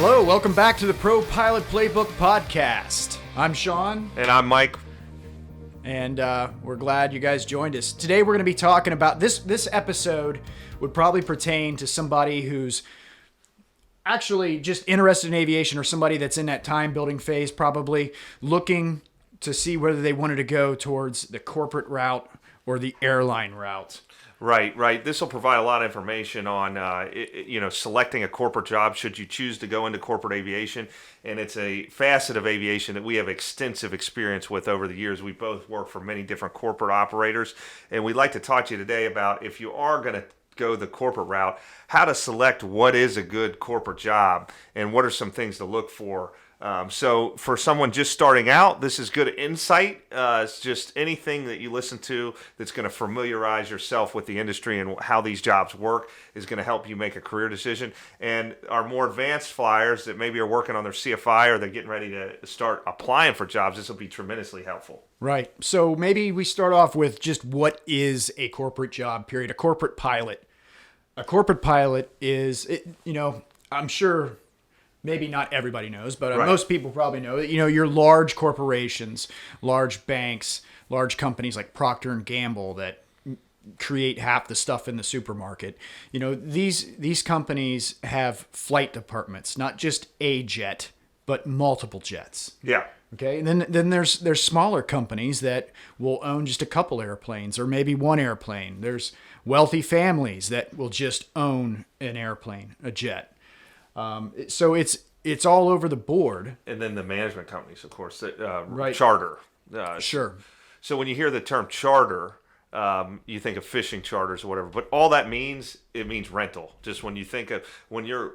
Hello, welcome back to the Pro-Pilot Playbook podcast. I'm Sean. And I'm Mike. And we're glad you guys joined us. Today we're going to be talking about, this episode would probably pertain to somebody who's actually just interested in aviation, or somebody that's in that time building phase, probably looking to see whether they wanted to go towards the corporate route or the airline route. Right. This will provide a lot of information on, selecting a corporate job should you choose to go into corporate aviation. And it's a facet of aviation that we have extensive experience with over the years. We both work for many different corporate operators. And we'd like to talk to you today about, if you are going to go the corporate route, how to select what is a good corporate job and what are some things to look for. So for someone just starting out, this is good insight. It's just anything that you listen to that's going to familiarize yourself with the industry and how these jobs work is going to help you make a career decision. And our more advanced flyers that maybe are working on their CFI or they're getting ready to start applying for jobs, this will be tremendously helpful. Right. So maybe we start off with just what is a corporate job, period. A corporate pilot. A corporate pilot is, I'm sure maybe not everybody knows, but Right. Most people probably know that, your large corporations, large banks, large companies like Procter and Gamble that create half the stuff in the supermarket. These companies have flight departments, not just a jet, but multiple jets. Yeah. Okay. And then there's smaller companies that will own just a couple airplanes or maybe one airplane. There's wealthy families that will just own an airplane, a jet. So it's all over the board. And then the management companies, of course, Right. charter. Sure. So when you hear the term charter, you think of fishing charters or whatever, but all that means, it means rental. Just when you're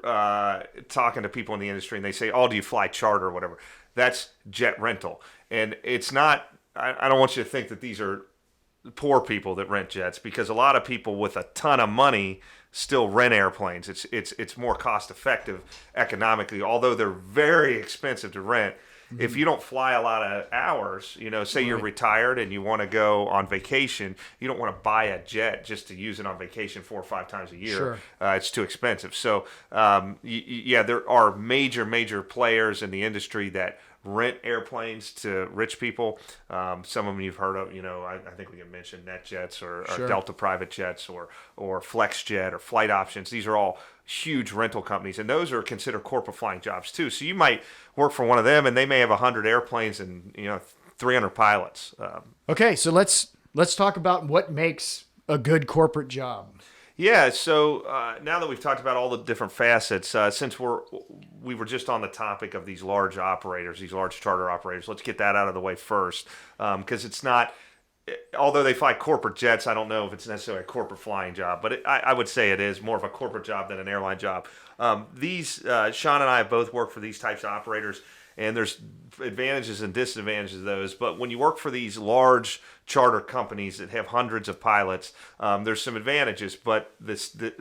talking to people in the industry and they say, "Oh, do you fly charter or whatever?" That's jet rental. And it's not, I don't want you to think that these are poor people that rent jets, because a lot of people with a ton of money still rent airplanes. It's more cost effective economically, although they're very expensive to rent. Mm-hmm. If you don't fly a lot of hours, say you're retired and you want to go on vacation, you don't want to buy a jet just to use it on vacation 4 or 5 times a year. Sure. It's too expensive. So, there are major players in the industry that rent airplanes to rich people. Some of them you've heard of, I think we can mention NetJets or Sure. Delta Private Jets or FlexJet or Flight Options. These are all huge rental companies, and those are considered corporate flying jobs too. So you might work for one of them and they may have 100 airplanes and 300 pilots. Okay. So let's talk about what makes a good corporate job. Yeah, so now that we've talked about all the different facets, since we were just on the topic of these large operators, these large charter operators, let's get that out of the way first, because it's not, although they fly corporate jets, I don't know if it's necessarily a corporate flying job, but I would say it is more of a corporate job than an airline job. Sean and I have both worked for these types of operators, and there's advantages and disadvantages of those. But when you work for these large charter companies that have hundreds of pilots, there's some advantages. But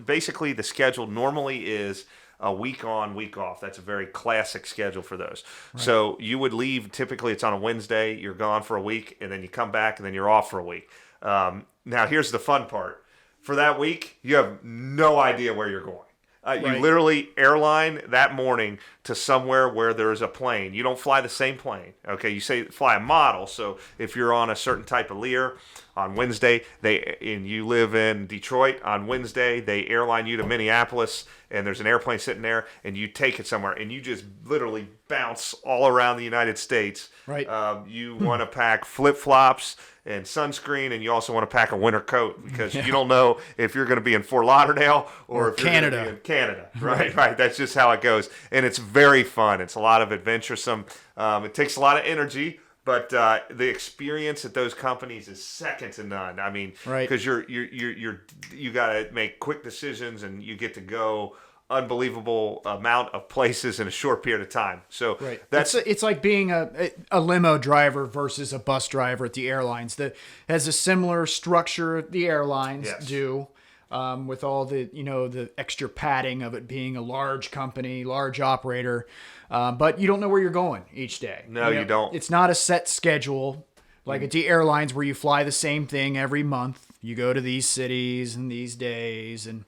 basically the schedule normally is a week on, week off. That's a very classic schedule for those. Right. So you would leave, typically it's on a Wednesday, you're gone for a week, and then you come back, and then you're off for a week. Now here's the fun part. For that week, you have no idea where you're going. Right. You literally airline that morning to somewhere where there's a plane. You don't fly the same plane. Okay, you say fly a model. So if you're on a certain type of Lear on Wednesday, and you live in Detroit, on Wednesday they airline you to Minneapolis, and there's an airplane sitting there, and you take it somewhere, and you just literally bounce all around the United States. Right. You want to pack flip-flops and sunscreen, and you also want to pack a winter coat, because you don't know if you're going to be in Fort Lauderdale or if you're going to be in Canada. Right. That's just how it goes. And it's very fun. It's a lot of adventuresome. It takes a lot of energy, but the experience at those companies is second to none. I mean, because you got to make quick decisions, and you get to go unbelievable amount of places in a short period of time. So it's like being a limo driver versus a bus driver at the airlines. That has a similar structure the airlines do, with all the the extra padding of it being a large company, large operator, but you don't know where you're going each day. No, you don't. It's not a set schedule like at the airlines where you fly the same thing every month. You go to these cities and these days, and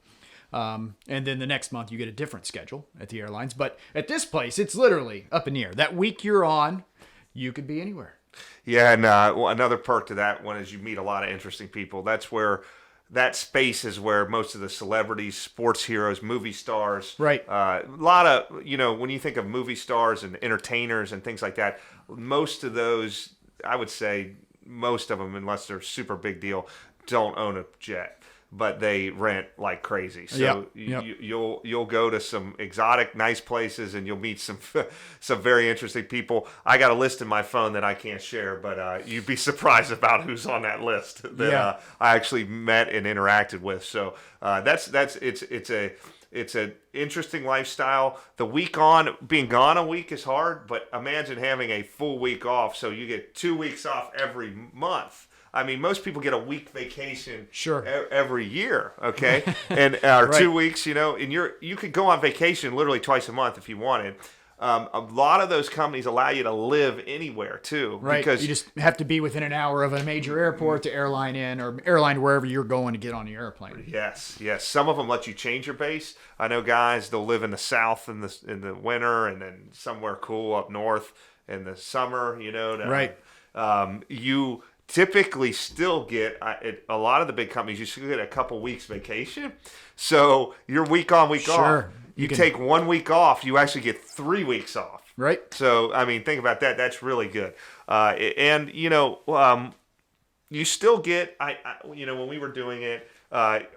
And then the next month you get a different schedule at the airlines. But at this place, it's literally up in the air. That week you're on, you could be anywhere. Yeah, and another perk to that one is you meet a lot of interesting people. That's where that space is where most of the celebrities, sports heroes, movie stars, Right. A lot of, when you think of movie stars and entertainers and things like that, most of those, I would say most of them, unless they're super big deal, don't own a jet. But they rent like crazy. So you'll go to some exotic, nice places, and you'll meet some very interesting people. I got a list in my phone that I can't share, but you'd be surprised about who's on that list that I actually met and interacted with. So it's an interesting lifestyle. The week on, being gone a week is hard, but imagine having a full week off. So you get 2 weeks off every month. I mean, most people get a week vacation every year, okay? And 2 weeks, and you could go on vacation literally twice a month if you wanted. A lot of those companies allow you to live anywhere, too. Right, Because you just have to be within an hour of a major airport to airline in, or airline wherever you're going to get on the airplane. Yes. Some of them let you change your base. I know guys, they'll live in the south in the winter and then somewhere cool up north in the summer, Right. You typically still get, a lot of the big companies, you still get a couple weeks vacation. So you're week on, week off. You take 1 week off, you actually get 3 weeks off. Right. So, I mean, think about that. That's really good. You still get, when we were doing it,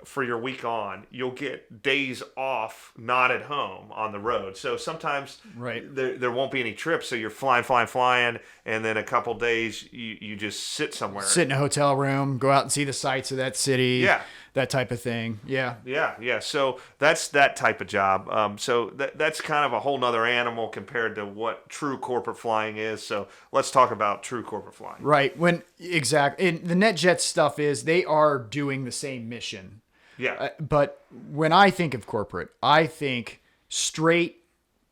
for your week on, you'll get days off not at home on the road. So sometimes there won't be any trips. So you're flying, and then a couple days you just sit somewhere. Sit in a hotel room, go out and see the sights of that city. Yeah. That type of thing. Yeah. Yeah. So that's that type of job. So that's kind of a whole nother animal compared to what true corporate flying is. So let's talk about true corporate flying. Right. And the NetJets stuff is they are doing the same mission. Yeah. But when I think of corporate, I think straight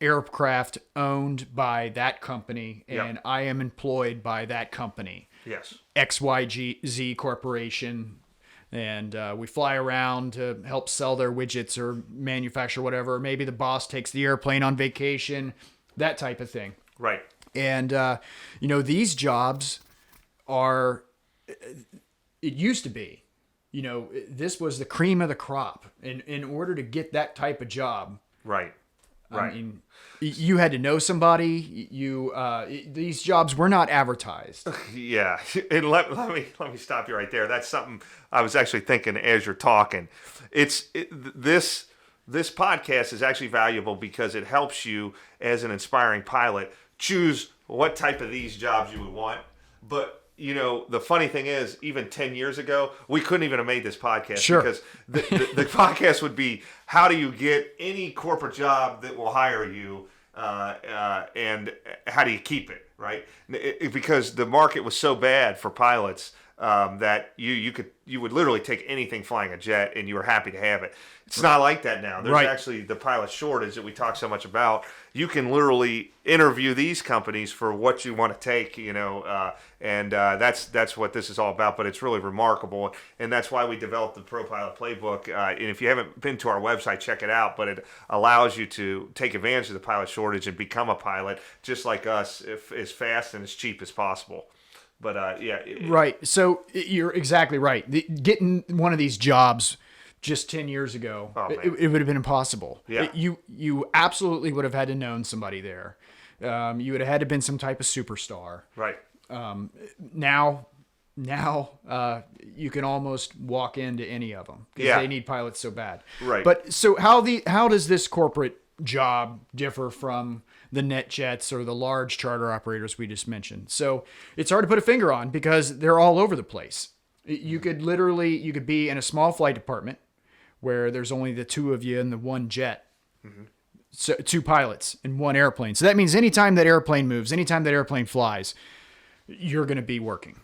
aircraft owned by that company, and I am employed by that company. Yes. XYZ Corporation. And we fly around to help sell their widgets or manufacture whatever. Maybe the boss takes the airplane on vacation, that type of thing. Right. And, these jobs are, it used to be, this was the cream of the crop. In order to get that type of job. Right. I mean, you had to know somebody. These jobs were not advertised. Yeah, and let me stop you right there. That's something I was actually thinking as you're talking. This podcast is actually valuable because it helps you as an inspiring pilot choose what type of these jobs you would want. But the funny thing is, even 10 years ago, we couldn't even have made this podcast because the podcast would be, how do you get any corporate job that will hire you, and how do you keep it, right? Because the market was so bad for pilots that you would literally take anything flying a jet and you were happy to have it. It's not like that now. There's actually the pilot shortage that we talk so much about. You can literally interview these companies for what you want to take, and that's what this is all about. But it's really remarkable, and that's why we developed the Pro-Pilot Playbook. And if you haven't been to our website, check it out. But it allows you to take advantage of the pilot shortage and become a pilot just like us, as fast and as cheap as possible. But right. So you're exactly right. Getting one of these jobs just 10 years ago, it would have been impossible. Yeah. You absolutely would have had to known somebody there. You would have had to been some type of superstar. Right. Now you can almost walk into any of them because they need pilots so bad. Right. But so how does this corporate job differ from the NetJets or the large charter operators we just mentioned? So it's hard to put a finger on because they're all over the place. You could be in a small flight department where there's only the two of you in the one jet. Mm-hmm. So 2 pilots in one airplane. So that means anytime that airplane moves, anytime that airplane flies, you're going to be working.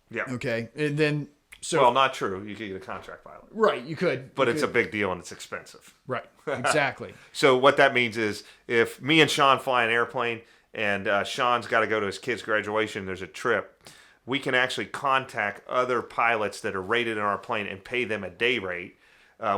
Yeah. Okay. And then, well, not true. You could get a contract pilot. Right. You could. But it's a big deal and it's expensive. Right. Exactly. So what that means is if me and Sean fly an airplane and Sean's got to go to his kid's graduation, there's a trip, we can actually contact other pilots that are rated in our plane and pay them a day rate.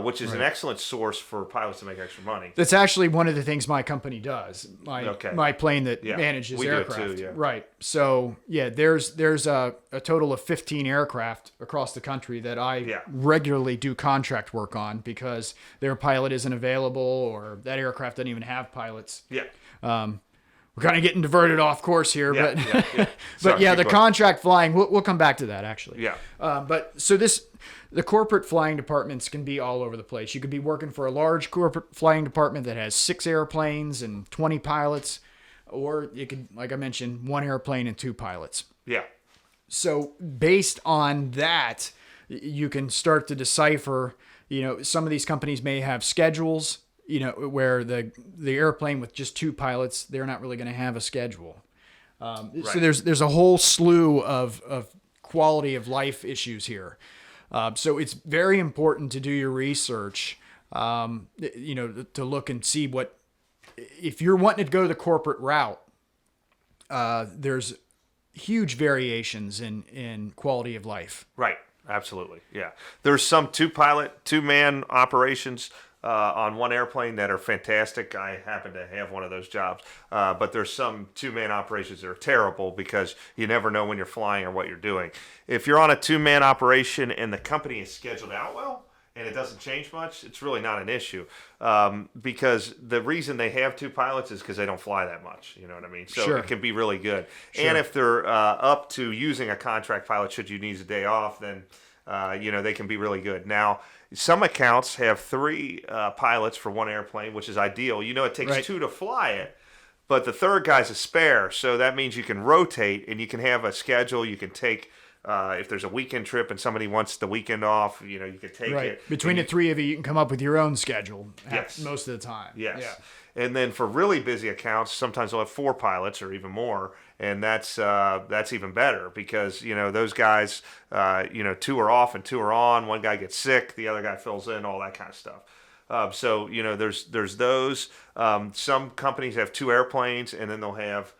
which is an excellent source for pilots to make extra money. That's actually one of the things my company does. My plane that manages we aircraft. Do it too, yeah. Right. So there's a total of 15 aircraft across the country that I regularly do contract work on because their pilot isn't available or that aircraft doesn't even have pilots. Yeah. We're kind of getting diverted off course here, but Sorry, the contract flying, we'll come back to that actually. Yeah. But the corporate flying departments can be all over the place. You could be working for a large corporate flying department that has 6 airplanes and 20 pilots, or you could, like I mentioned, 1 airplane and 2 pilots. Yeah. So based on that, you can start to decipher, some of these companies may have schedules, where the airplane with just 2 pilots, they're not really going to have a schedule. So there's a whole slew of quality of life issues here. So it's very important to do your research, to look and see if you're wanting to go the corporate route, there's huge variations in quality of life. Right. Absolutely. Yeah. There's some 2-man operations on 1 airplane that are fantastic. I happen to have one of those jobs. But there's some 2-man operations that are terrible because you never know when you're flying or what you're doing. If you're on a 2-man operation and the company is scheduled out well and it doesn't change much, it's really not an issue. Because the reason they have 2 pilots is because they don't fly that much. You know what I mean? So it can be really good. Sure. And if they're up to using a contract pilot, should you need a day off, then they can be really good. Now, some accounts have 3 pilots for 1 airplane, which is ideal. It takes 2 to fly it, but the 3rd guy's a spare. So that means you can rotate and you can have a schedule. You can take, if there's a weekend trip and somebody wants the weekend off, you can take it. Between the 3 of you can come up with your own schedule most of the time. Yes. Yeah. And then for really busy accounts, sometimes they'll have 4 pilots or even more, and that's even better because those guys, 2 are off and 2 are on. One guy gets sick, the other guy fills in, all that kind of stuff. So there's those. Some companies have 2 airplanes, and then they'll have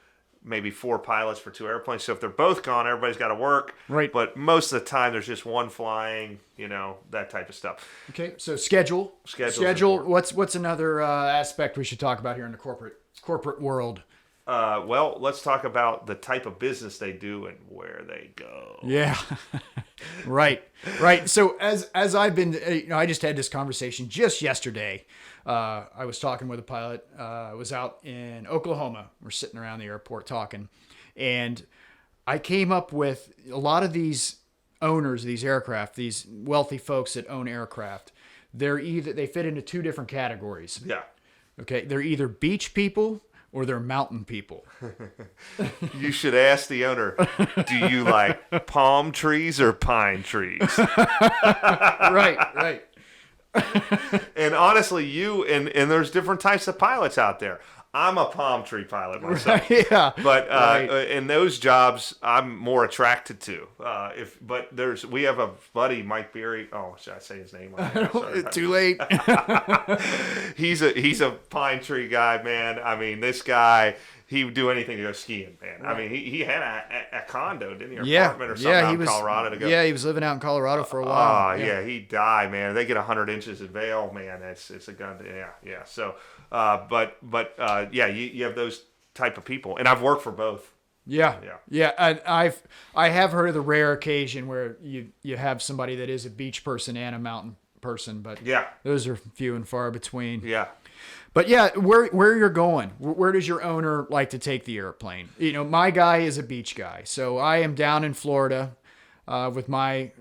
maybe 4 pilots for 2 airplanes. So if they're both gone, everybody's got to work. Right. But most of the time, there's just 1 flying. That type of stuff. Okay. So schedule. What's another aspect we should talk about here in the corporate world? Well, let's talk about the type of business they do and where they go. Yeah. Right. So as I've been, I just had this conversation just yesterday. I was talking with a pilot. I was out in Oklahoma. We're sitting around the airport talking, and I came up with a lot of these owners of these aircraft, these wealthy folks that own aircraft. They fit into 2 different categories. Yeah. Okay. They're either beach people or they're mountain people. You should ask the owner, do you like palm trees or pine trees? Right. And honestly, and there's different types of pilots out there. I'm a palm tree pilot myself. Right, yeah. But in those jobs, I'm more attracted to. We have a buddy, Mike Beery. Oh, should I say his name? Too late. He's a pine tree guy, man. I mean, this guy, he would do anything to go skiing, man. Right. I mean, he had a condo, didn't he? Or apartment or something out in Colorado to go. Yeah, he was living out in Colorado for a while. Yeah, he died, man. They get 100 inches of Vail, man. It's a gun. Yeah. So, you have those type of people, and I've worked for both. Yeah. And I have heard of the rare occasion where you have somebody that is a beach person and a mountain person, but those are few and far between. Yeah. But where you're going, where does your owner like to take the airplane? My guy is a beach guy, so I am down in Florida with my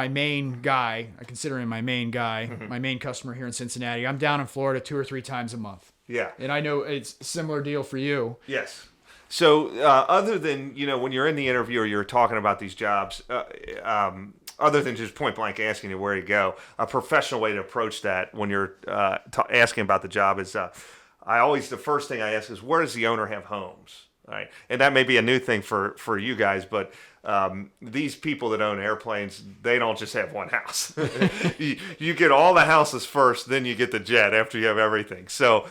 main guy. I consider him my main guy, my main customer here in Cincinnati. I'm down in Florida 2 or 3 times a month. Yeah, and I know it's a similar deal for you. Yes. So other than when you're in the interview or you're talking about these jobs. Other than just point blank asking you where you go, a professional way to approach that when you're asking about the job is, the first thing I ask is, where does the owner have homes? Right, and that may be a new thing for you guys, but these people that own airplanes, they don't just have one house. you get all the houses first, then you get the jet after you have everything. So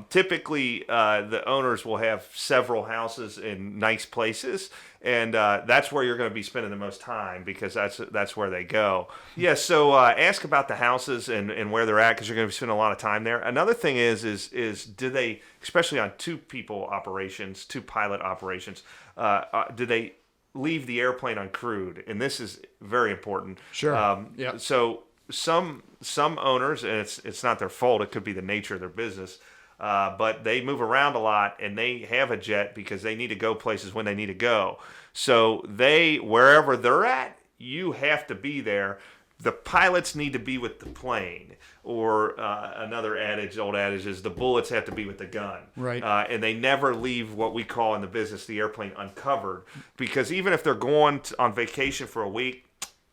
typically the owners will have several houses in nice places, and that's where you're going to be spending the most time, because that's where they go. Yeah, so ask about the houses and where they're at, because you're going to be spending a lot of time there. Another thing is do they, especially on two pilot operations, do they leave the airplane uncrewed? And this is very important. Sure. So some owners, and it's not their fault, it could be the nature of their business, but they move around a lot, and they have a jet because they need to go places when they need to go. So wherever they're at, you have to be there. The pilots need to be with the plane, or another old adage is the bullets have to be with the gun. Right. And they never leave what we call in the business the airplane uncovered, because even if they're going on vacation for a week,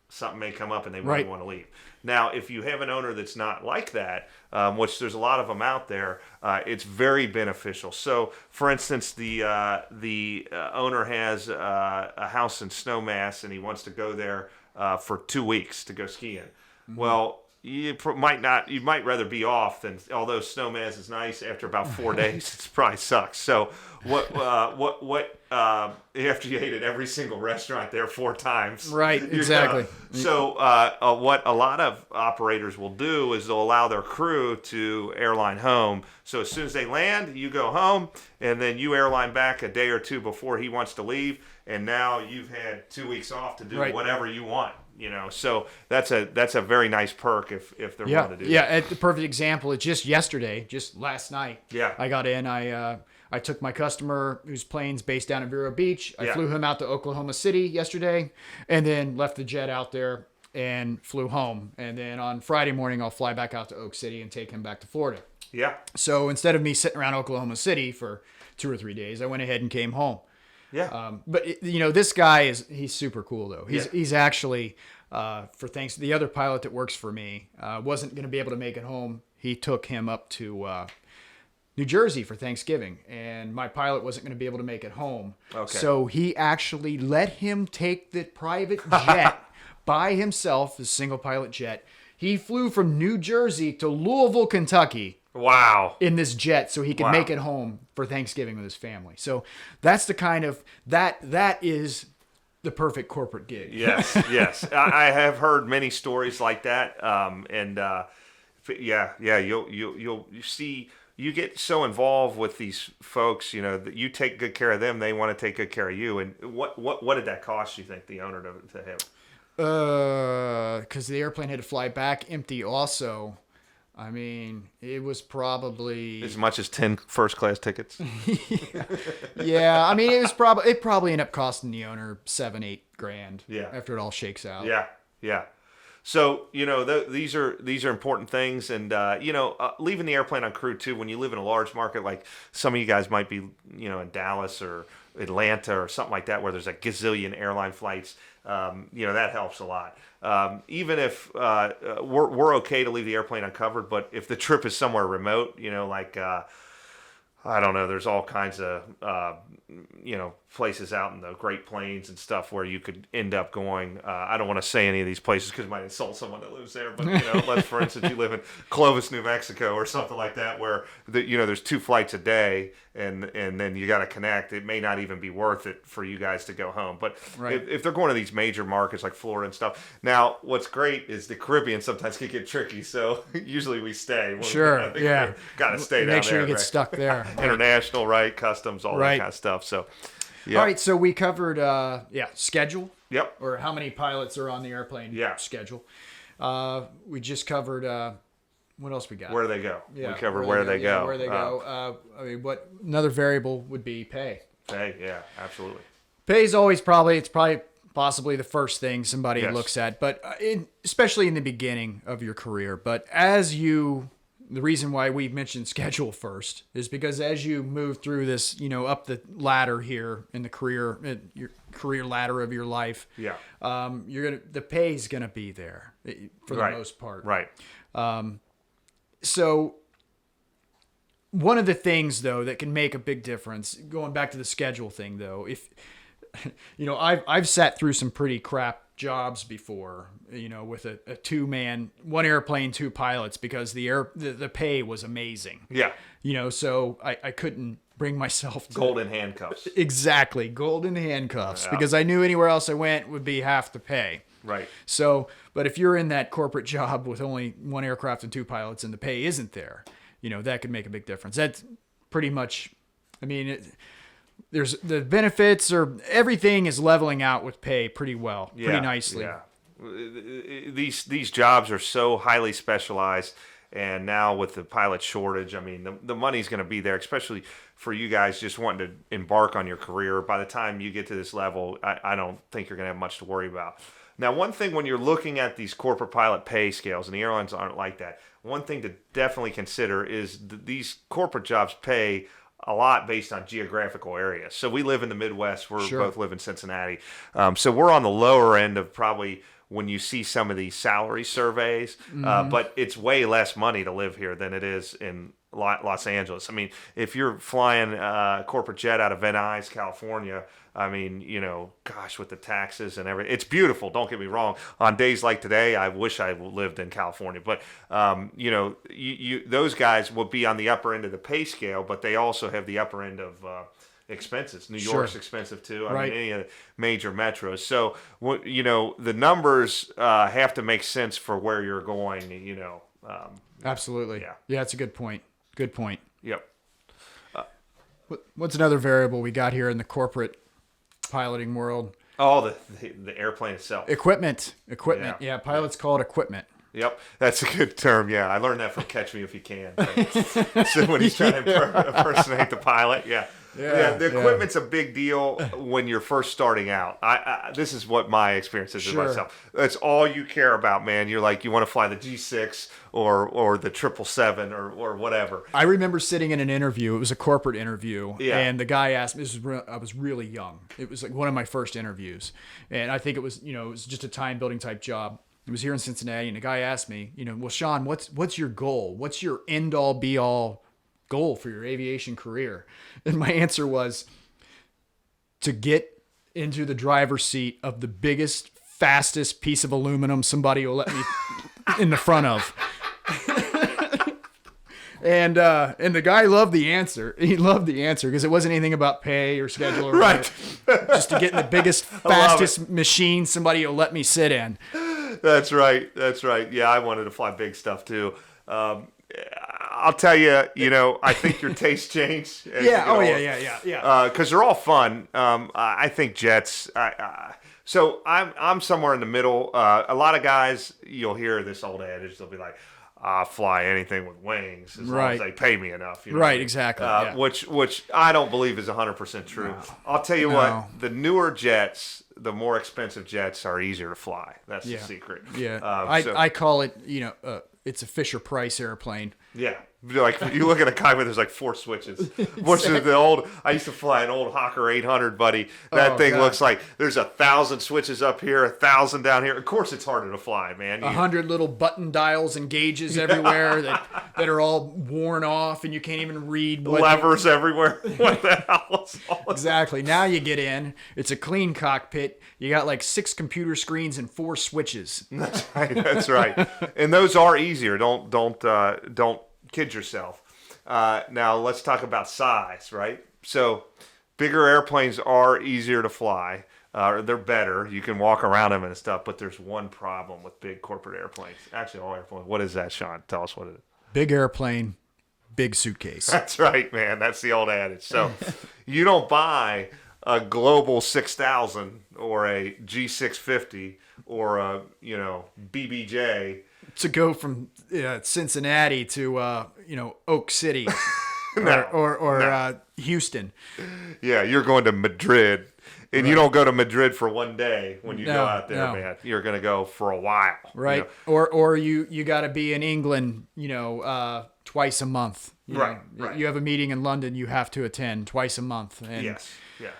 something may come up and they might want to leave. Now, if you have an owner that's not like that, which there's a lot of them out there, it's very beneficial. So, for instance, the owner has a house in Snowmass, and he wants to go there for 2 weeks to go skiing. Mm-hmm. Well, you might rather be off than, although Snowmass is nice, after about 4 days, it probably sucks. So after you ate at every single restaurant there 4 times. Right, exactly. So what a lot of operators will do is they'll allow their crew to airline home. So as soon as they land, you go home, and then you airline back a day or two before he wants to leave, and now you've had 2 weeks off to do whatever you want. So that's a very nice perk if they're willing to do that. Yeah, the perfect example is just last night. Yeah. I got in, I took my customer whose plane's based down in Vero Beach. I flew him out to Oklahoma City yesterday, and then left the jet out there and flew home. And then on Friday morning, I'll fly back out to Oak City and take him back to Florida. Yeah. So instead of me sitting around Oklahoma City for 2 or 3 days, I went ahead and came home. Yeah. But this guy he's super cool though. He's actually for thanks the other pilot that works for me wasn't going to be able to make it home. He took him up to New Jersey for Thanksgiving, and my pilot wasn't going to be able to make it home. Okay. So he actually let him take the private jet by himself, the single pilot jet. He flew from New Jersey to Louisville, Kentucky. Wow. In this jet, so he could make it home for Thanksgiving with his family. So that's the kind of that is the perfect corporate gig. Yes. I have heard many stories like that, you'll see. You get so involved with these folks, that you take good care of them, they want to take good care of you. And what did that cost you think the owner to have? Because the airplane had to fly back empty also. I mean, it was probably as much as 10 first class tickets. Yeah. I mean, it probably ended up costing the owner $7-8 grand. Yeah. After it all shakes out. Yeah. So these are important things, and leaving the airplane uncrewed too. When you live in a large market, like some of you guys might be, in Dallas or Atlanta or something like that, where there's a gazillion airline flights. That helps a lot. Even if we're okay to leave the airplane uncovered, but if the trip is somewhere remote, like I don't know, there's all kinds of places out in the Great Plains and stuff where you could end up going. I don't want to say any of these places because it might insult someone that lives there, but let's, for instance, you live in Clovis, New Mexico, or something like that, where there's 2 flights a day, and then you got to connect. It may not even be worth it for you guys to go home. But if they're going to these major markets like Florida and stuff, now what's great is the Caribbean sometimes can get tricky. So usually we stay. Sure, yeah. Got to stay down there. Make sure you get stuck there. International, customs, all that kind of stuff. So. Yep. All right, so we covered schedule. Yep. Or how many pilots are on the airplane schedule. We just covered what else we got? Where they go. Yeah, we covered where they go. Where they go. What another variable would be pay. Pay, yeah, absolutely. Pay is always possibly the first thing somebody looks at, but especially in the beginning of your career. But the reason why we mentioned schedule first is because as you move through this, up the ladder here in your career ladder of your life, the pay is gonna be there for the most part, right? So one of the things though that can make a big difference, going back to the schedule thing though, if I've sat through some pretty crap jobs before, with a two-man, one airplane, two pilots, because the pay was amazing. Yeah. So I couldn't bring myself to Golden handcuffs. Exactly. Golden handcuffs, Yeah. because I knew anywhere else I went would be half the pay. Right. So, but if you're in that corporate job with only one aircraft and two pilots and the pay isn't there, that could make a big difference. That's pretty much, there's the benefits, or everything is leveling out with pay pretty nicely. Yeah. These jobs are so highly specialized, and now with the pilot shortage, the money's going to be there, especially for you guys just wanting to embark on your career. By the time you get to this level, I don't think you're going to have much to worry about. Now, one thing when you're looking at these corporate pilot pay scales, and the airlines aren't like that, one thing to definitely consider is these corporate jobs pay a lot based on geographical areas. So we live in the Midwest. We're both live in Cincinnati. So we're on the lower end of probably when you see some of these salary surveys, but it's way less money to live here than it is in Los Angeles. If you're flying a corporate jet out of Venice, California, with the taxes and everything, it's beautiful. Don't get me wrong. On days like today, I wish I lived in California. But those guys will be on the upper end of the pay scale, but they also have the upper end of expenses. New York's expensive too. Any of the major metros. So the numbers have to make sense for where you're going. Absolutely. Yeah, it's a good point. Good point. Yep. What's another variable we got here in the corporate piloting world? Oh, the airplane itself. Equipment. Yeah, pilots call it equipment. Yep, that's a good term. Yeah, I learned that from Catch Me If You Can. So when he's trying to impersonate the pilot, the equipment's a big deal when you're first starting out. This is what my experience is with myself. That's all you care about, man. You're like, you want to fly the G6 or the 777 or whatever. I remember sitting in an interview. It was a corporate interview, Yeah. and the guy asked me. I was really young. It was like one of my first interviews, and I think it was just a time building type job. It was here in Cincinnati, and the guy asked me, well, Sean, what's your goal? What's your end all be all goal for your aviation career? And my answer was to get into the driver's seat of the biggest, fastest piece of aluminum somebody will let me in the front of. And the guy loved the answer. He loved the answer because it wasn't anything about pay or schedule or right. Just to get in the biggest, fastest machine somebody will let me sit in. That's right. Yeah, I wanted to fly big stuff too. I'll tell you, I think your taste changed. Yeah. Because they're all fun. I think jets. So I'm somewhere in the middle. A lot of guys, you'll hear this old adage. They'll be like, "I'll fly anything with wings as long as they pay me enough." Right. Exactly. Which I don't believe is 100% true. No. I'll tell you what. The newer jets, the more expensive jets, are easier to fly. That's the secret. Yeah. I call it. It's a Fisher Price airplane. Yeah. Like you look at a guy where there's like 4 switches. Which is the old. I used to fly an old Hawker 800, buddy. That thing looks like there's 1,000 switches up here, 1,000 down here. Of course, it's harder to fly, man. 100 little button dials and gauges everywhere that are all worn off, and you can't even read. Levers everywhere. What the hell? Exactly. Now you get in. It's a clean cockpit. You got like 6 computer screens and 4 switches. That's right. And those are easier. Don't kid yourself. Now let's talk about size, right? So bigger airplanes are easier to fly. They're better. You can walk around them and stuff, but there's one problem with big corporate airplanes. Actually, all airplanes. What is that, Sean? Tell us what it is. Big airplane, big suitcase. That's right, man. That's the old adage. So you don't buy a Global 6000 or a G650 or a, BBJ to go from Cincinnati to Oak City or Houston. Yeah, you're going to Madrid, and you don't go to Madrid for one day when you go out there, man. You're going to go for a while, right? Or you got to be in England, twice a month. Right. You have a meeting in London, you have to attend twice a month. And yes. Yeah.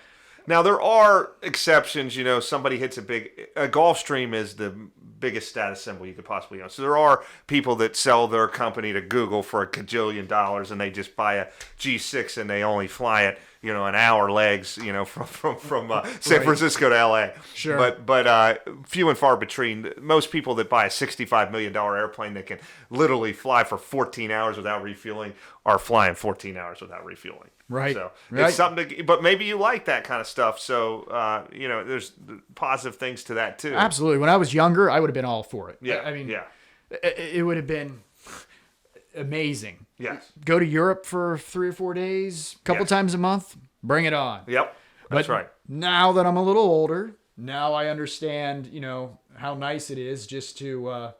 Now there are exceptions. Somebody hits a Gulfstream is the biggest status symbol you could possibly own. So there are people that sell their company to Google for $1 cajillion, and they just buy a G6 and they only fly it an hour legs, from San Francisco to L.A. Sure. But few and far between. Most people that buy a $65 million airplane that can literally fly for 14 hours without refueling are flying 14 hours without refueling. Right. So right. it's something to, but maybe you like that kind of stuff. So, there's positive things to that too. Absolutely. When I was younger, I would have been all for it. Yeah. I mean, yeah. it would have been amazing. Yes. Go to Europe for 3 or 4 days, a couple times a month, bring it on. Yep. That's But right. now that I'm a little older, now I understand, how nice it is just to,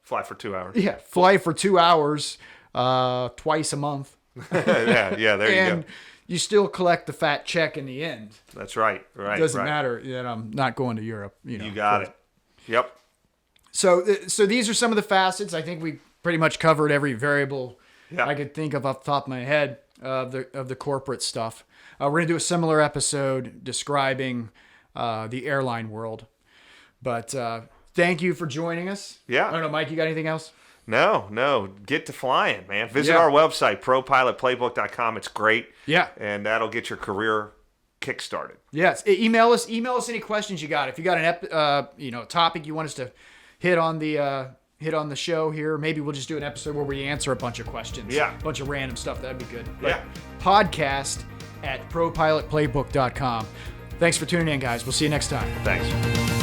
Fly for 2 hours. yeah, fly for 2 hours twice a month. There you And go. you still collect the fat check in the end. That's right. Right. It doesn't right. matter that I'm not going to Europe. You got it. Yep. So these are some of the facets. I think we pretty much covered every variable I could think of off the top of my head of the corporate stuff. We're going to do a similar episode describing the airline world. But thank you for joining us. Yeah. I don't know, Mike, you got anything else? No. Get to flying, man. Visit Yeah. our website, Pro-Pilot Playbook.com. It's great. Yeah. And that'll get your career kick-started. Yes. Email us any questions you got. If you got an topic you want us to hit on the show here, maybe we'll just do an episode where we answer a bunch of questions. Yeah. A bunch of random stuff. That'd be good. Yeah. Podcast at ProPilotPlaybook.com. Thanks for tuning in, guys. We'll see you next time. Thanks.